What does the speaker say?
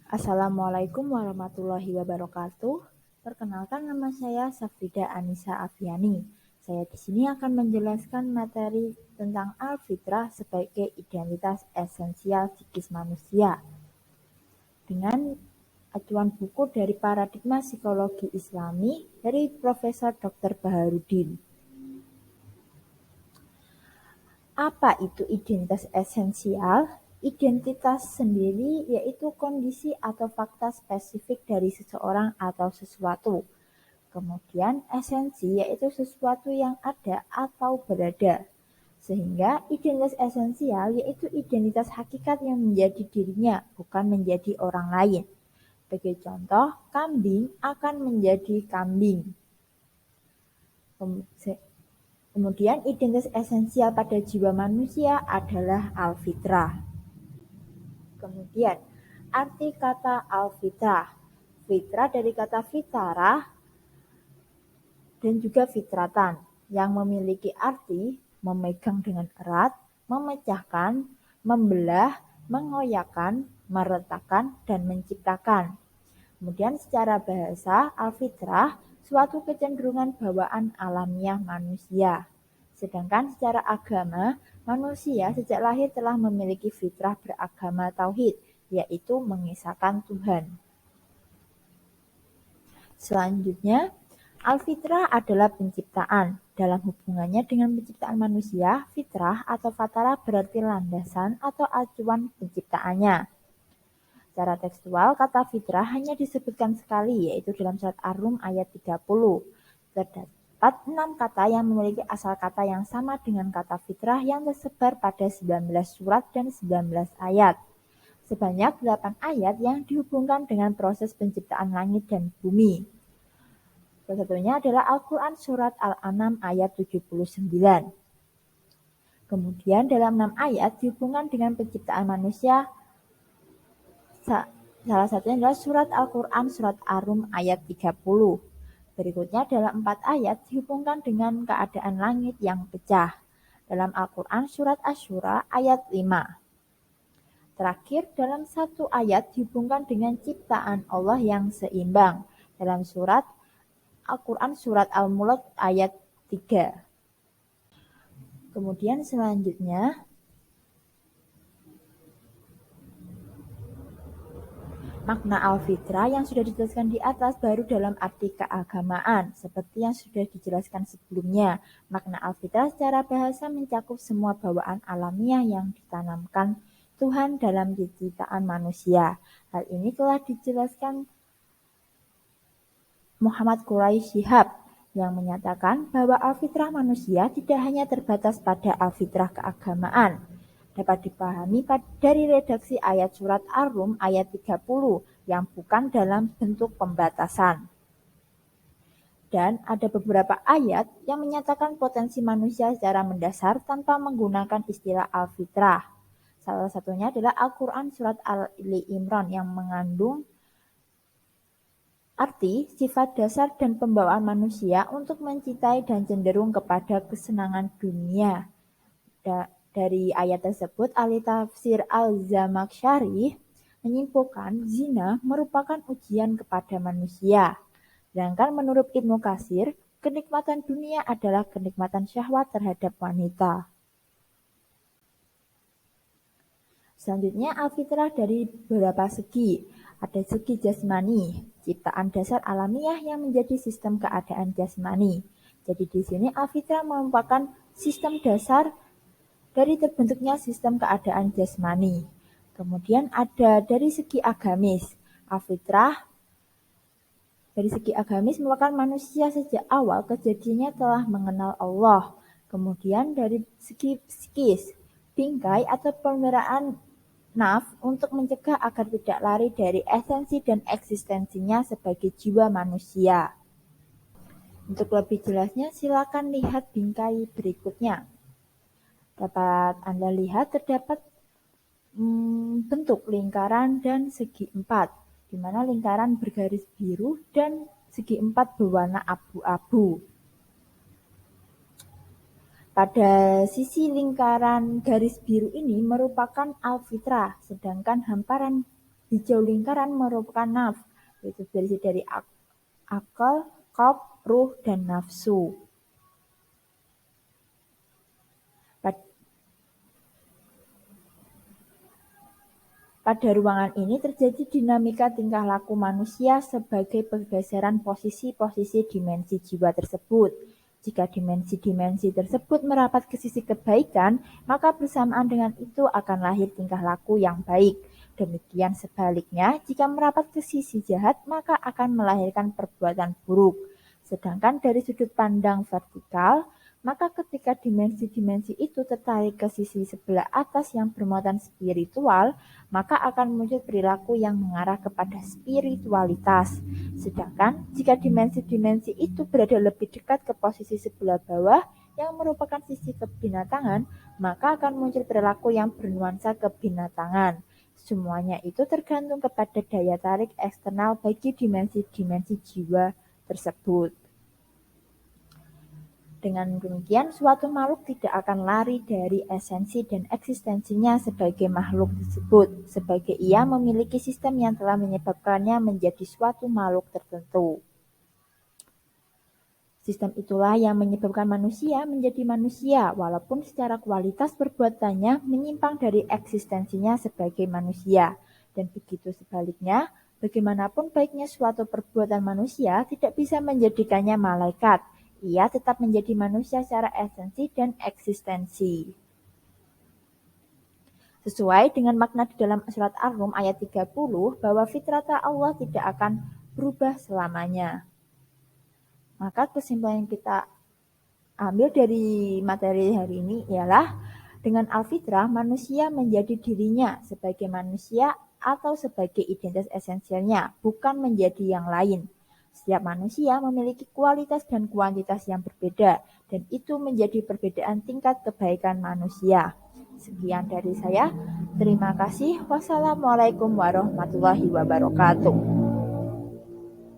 Assalamualaikum warahmatullahi wabarakatuh. Perkenalkan, nama saya Safrida Anissa Afiani. Saya di sini akan menjelaskan materi tentang Al-Fitrah sebagai identitas esensial psikis manusia dengan acuan buku dari Paradigma Psikologi Islami dari Profesor Dr. Baharudin. Apa itu identitas esensial? Identitas sendiri yaitu kondisi atau fakta spesifik dari seseorang atau sesuatu. Kemudian esensi yaitu sesuatu yang ada atau berada. Sehingga identitas esensial yaitu identitas hakikat yang menjadi dirinya, bukan menjadi orang lain. Sebagai contoh, kambing akan menjadi kambing. Kemudian identitas esensial pada jiwa manusia adalah al-fitrah. Kemudian arti kata al-fitrah. Fitrah dari kata fitrah dan juga fitratan yang memiliki arti memegang dengan erat, memecahkan, membelah, mengoyakkan, meretakan, dan menciptakan. Kemudian secara bahasa, al-fitrah suatu kecenderungan bawaan alamiah manusia. Sedangkan secara agama, manusia sejak lahir telah memiliki fitrah beragama tauhid, yaitu mengesahkan Tuhan. Selanjutnya, al-fitrah adalah penciptaan. Dalam hubungannya dengan penciptaan manusia, fitrah atau fatara berarti landasan atau acuan penciptaannya. Secara tekstual, kata fitrah hanya disebutkan sekali, yaitu dalam surat Ar-Rum ayat 30. Terdapat 6 kata yang memiliki asal kata yang sama dengan kata fitrah yang tersebar pada 19 surat dan 19 ayat. Sebanyak 8 ayat yang dihubungkan dengan proses penciptaan langit dan bumi. Salah satunya adalah Al-Quran surat Al-An'am ayat 79. Kemudian dalam 6 ayat dihubungkan dengan penciptaan manusia. Salah satunya adalah surat Al-Quran surat Ar-Rum ayat 30. Berikutnya dalam 4 ayat dihubungkan dengan keadaan langit yang pecah. Dalam Al-Quran surat Asy-Syura ayat 5. Terakhir dalam 1 ayat dihubungkan dengan ciptaan Allah yang seimbang. Dalam surat Al-Quran surat Al-Mulk ayat 3. Kemudian selanjutnya makna al-fitrah yang sudah dijelaskan di atas baru dalam arti keagamaan, seperti yang sudah dijelaskan sebelumnya. Makna al-fitrah secara bahasa mencakup semua bawaan alamiah yang ditanamkan Tuhan dalam penciptaan manusia. Hal ini telah dijelaskan Muhammad Quraish Shihab yang menyatakan bahwa al-fitrah manusia tidak hanya terbatas pada al-fitrah keagamaan, dapat dipahami dari redaksi ayat surat Ar-Rum ayat 30 yang bukan dalam bentuk pembatasan. Dan ada beberapa ayat yang menyatakan potensi manusia secara mendasar tanpa menggunakan istilah al-fitrah. Salah satunya adalah Al-Quran surat Ali Imran yang mengandung arti sifat dasar dan pembawaan manusia untuk mencintai dan cenderung kepada kesenangan dunia. Dari ayat tersebut, ahli tafsir Al-Zamakhsyari menyimpulkan zina merupakan ujian kepada manusia. Sedangkan menurut Ibnu Katsir, kenikmatan dunia adalah kenikmatan syahwat terhadap wanita. Selanjutnya, al-fitrah dari beberapa segi. Ada segi jasmani, ciptaan dasar alamiah yang menjadi sistem keadaan jasmani. Jadi di sini al-fitrah merupakan sistem dasar dari terbentuknya sistem keadaan jasmani. Kemudian ada dari segi agamis. Al-fitrah dari segi agamis merupakan manusia sejak awal kejadiannya telah mengenal Allah. Kemudian dari segi psikis, bingkai atau pemeliharaan nafs untuk mencegah agar tidak lari dari esensi dan eksistensinya sebagai jiwa manusia. Untuk lebih jelasnya silakan lihat bingkai berikutnya. Dapat Anda lihat terdapat bentuk lingkaran dan segi empat, di mana lingkaran bergaris biru dan segi empat berwarna abu-abu. Pada sisi lingkaran garis biru ini merupakan al-fitrah, sedangkan hamparan Hijau lingkaran merupakan naf, yaitu berisi dari akal, qalb, ruh, dan nafsu. Pada ruangan ini terjadi dinamika tingkah laku manusia sebagai pergeseran posisi-posisi dimensi jiwa tersebut. Jika dimensi-dimensi tersebut merapat ke sisi kebaikan, maka bersamaan dengan itu akan lahir tingkah laku yang baik. Demikian sebaliknya, jika merapat ke sisi jahat, maka akan melahirkan perbuatan buruk. Sedangkan dari sudut pandang vertikal, maka ketika dimensi-dimensi itu tertarik ke sisi sebelah atas yang bermuatan spiritual, maka akan muncul perilaku yang mengarah kepada spiritualitas. Sedangkan jika dimensi-dimensi itu berada lebih dekat ke posisi sebelah bawah yang merupakan sisi kebinatangan, maka akan muncul perilaku yang bernuansa kebinatangan. Semuanya itu tergantung kepada daya tarik eksternal bagi dimensi-dimensi jiwa tersebut. Dengan demikian, suatu makhluk tidak akan lari dari esensi dan eksistensinya sebagai makhluk tersebut, sebagai ia memiliki sistem yang telah menyebabkannya menjadi suatu makhluk tertentu. Sistem itulah yang menyebabkan manusia menjadi manusia, walaupun secara kualitas perbuatannya menyimpang dari eksistensinya sebagai manusia. Dan begitu sebaliknya, bagaimanapun baiknya suatu perbuatan manusia tidak bisa menjadikannya malaikat. Ia tetap menjadi manusia secara esensi dan eksistensi. Sesuai dengan makna di dalam surat Ar-Rum ayat 30 bahwa fitrata Allah tidak akan berubah selamanya. Maka kesimpulan yang kita ambil dari materi hari ini ialah dengan al-fitrah manusia menjadi dirinya sebagai manusia atau sebagai identitas esensialnya, bukan menjadi yang lain. Setiap manusia memiliki kualitas dan kuantitas yang berbeda, dan itu menjadi perbedaan tingkat kebaikan manusia. Sekian dari saya. Terima kasih. Wassalamualaikum warahmatullahi wabarakatuh.